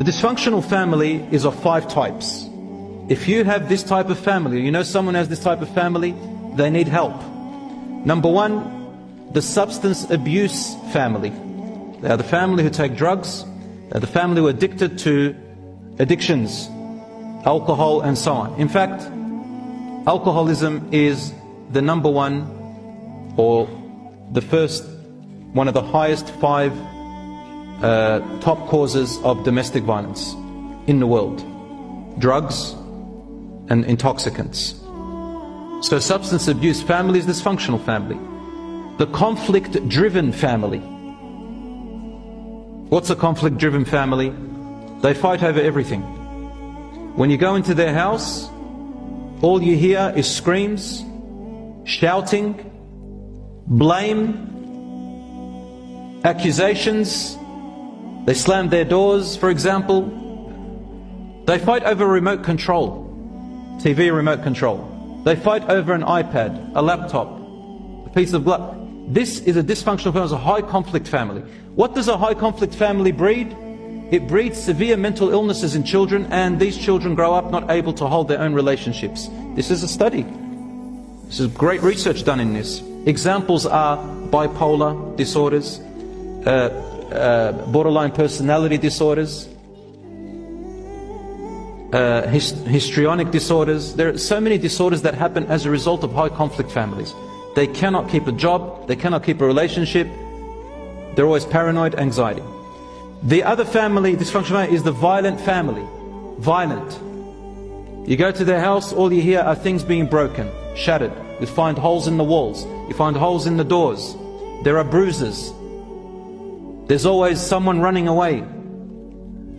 The dysfunctional family is of 5 types. If you have this type of family, you know someone has this type of family, they need help. Number 1, the substance abuse family. They are the family who take drugs. They are the family who are addicted to addictions, alcohol and so on. In fact, alcoholism is the number 1 or the first, one of the highest 5 top causes of domestic violence in the world. Drugs and intoxicants. So substance abuse family is dysfunctional family. The conflict-driven family. What's a conflict-driven family? They fight over everything. When you go into their house, all you hear is screams, shouting, blame, accusations. They slam their doors, for example. They fight over remote control, TV remote control. They fight over an iPad, a laptop, a piece of glass. This is a dysfunctional family, it's a high conflict family. What does a high conflict family breed? It breeds severe mental illnesses in children, and these children grow up not able to hold their own relationships. This is a study. This is great research done in this. Examples are bipolar disorders, borderline personality disorders, histrionic disorders. There are so many disorders that happen as a result of high conflict families. They cannot keep a job, they cannot keep a relationship, they're always paranoid, anxiety. The other family, dysfunctional family, is the violent family. Violent. You go to their house, all you hear are things being broken, shattered. You find holes in the walls, you find holes in the doors, there are bruises. There's always someone running away.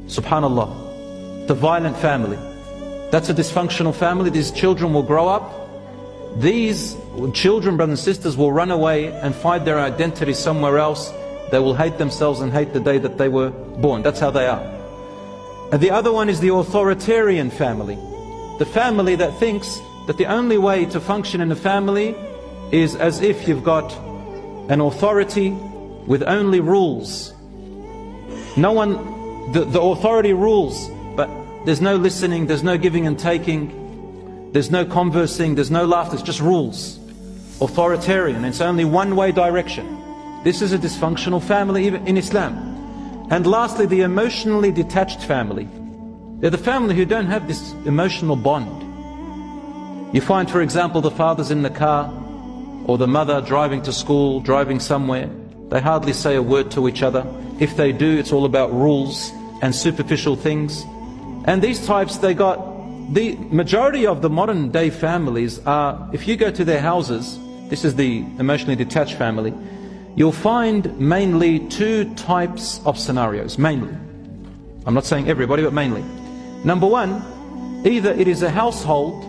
Subhanallah. The violent family. That's a dysfunctional family. These children will grow up. These children, brothers and sisters, will run away and find their identity somewhere else. They will hate themselves and hate the day that they were born. That's how they are. And the other one is the authoritarian family. The family that thinks that the only way to function in a family is as if you've got an authority with only rules. No one, the authority rules, but there's no listening, there's no giving and taking, there's no conversing, there's no laughter, it's just rules. Authoritarian, it's only one-way direction. This is a dysfunctional family even in Islam. And lastly, the emotionally detached family. They're the family who don't have this emotional bond. You find, for example, the father's in the car, or the mother driving to school, driving somewhere. They hardly say a word to each other. If they do, it's all about rules and superficial things. And these types, they got, the majority of the modern day families are, if you go to their houses, this is the emotionally detached family, you'll find mainly 2 types of scenarios, mainly. I'm not saying everybody, but mainly. Number 1, either it is a household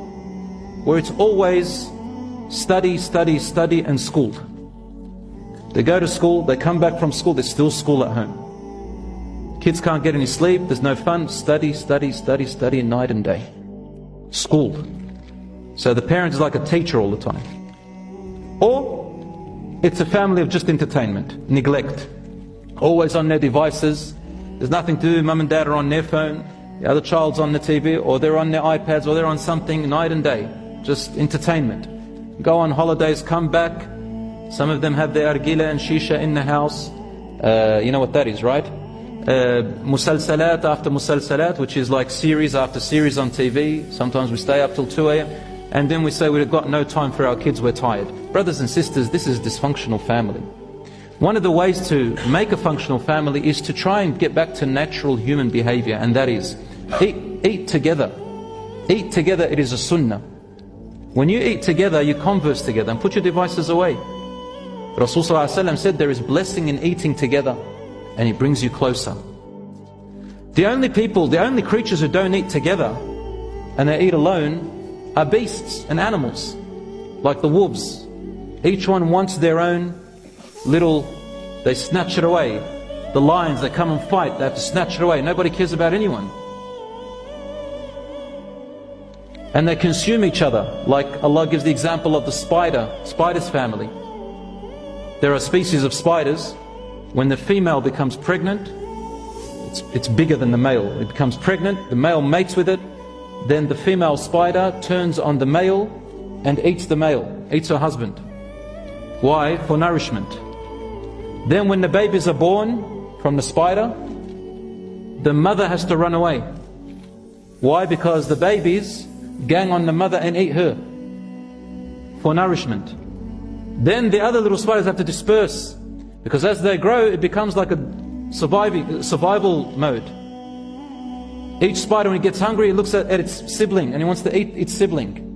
where it's always study, study, study and school. They go to school, they come back from school, there's still school at home. Kids can't get any sleep, there's no fun, study, study, study, study night and day. School. So the parent is like a teacher all the time. Or it's a family of just entertainment, neglect. Always on their devices, there's nothing to do, mum and dad are on their phone, the other child's on the TV, or they're on their iPads, or they're on something night and day. Just entertainment. Go on holidays, come back. Some of them have their argila and shisha in the house. You know what that is, right? Musalsalat after musalsalat, which is like series after series on TV. Sometimes we stay up till 2 a.m. And then we say we've got no time for our kids, we're tired. Brothers and sisters, this is dysfunctional family. One of the ways to make a functional family is to try and get back to natural human behavior, and that is eat together. Eat together, it is a sunnah. When you eat together, you converse together and put your devices away. Rasulullah ﷺ said there is blessing in eating together, and it brings you closer. The only people, the only creatures who don't eat together and they eat alone are beasts and animals, like the wolves. Each one wants their own little, they snatch it away. The lions, they come and fight, they have to snatch it away. Nobody cares about anyone. And they consume each other, like Allah gives the example of the spider's family. There are species of spiders, when the female becomes pregnant, it's bigger than the male. It becomes pregnant, the male mates with it, then the female spider turns on the male and eats the male, eats her husband. Why? For nourishment. Then when the babies are born from the spider, the mother has to run away. Why? Because the babies gang on the mother and eat her for nourishment. Then the other little spiders have to disperse, because as they grow it becomes like a survival mode. Each spider, when it gets hungry, it looks at its sibling and it wants to eat its sibling.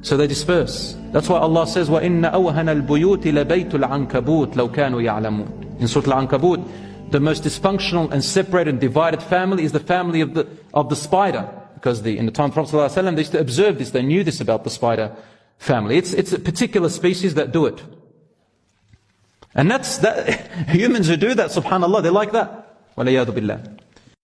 So they disperse. That's why Allah says, وَإِنَّ أَوْهَنَ الْبُيُوتِ لَبَيْتُ الْعَنْكَبُوتِ لَوْ كَانُوا يَعْلَمُونَ. In Surah Al-Ankabut, the most dysfunctional and separated and divided family is the family of the spider. Because in the time of Prophet ﷺ, they used to observe this, they knew this about the spider family. It's a particular species that do it. And humans who do that, subhanAllah, they're like that. وَلَيَاذُ بِاللَّهِ.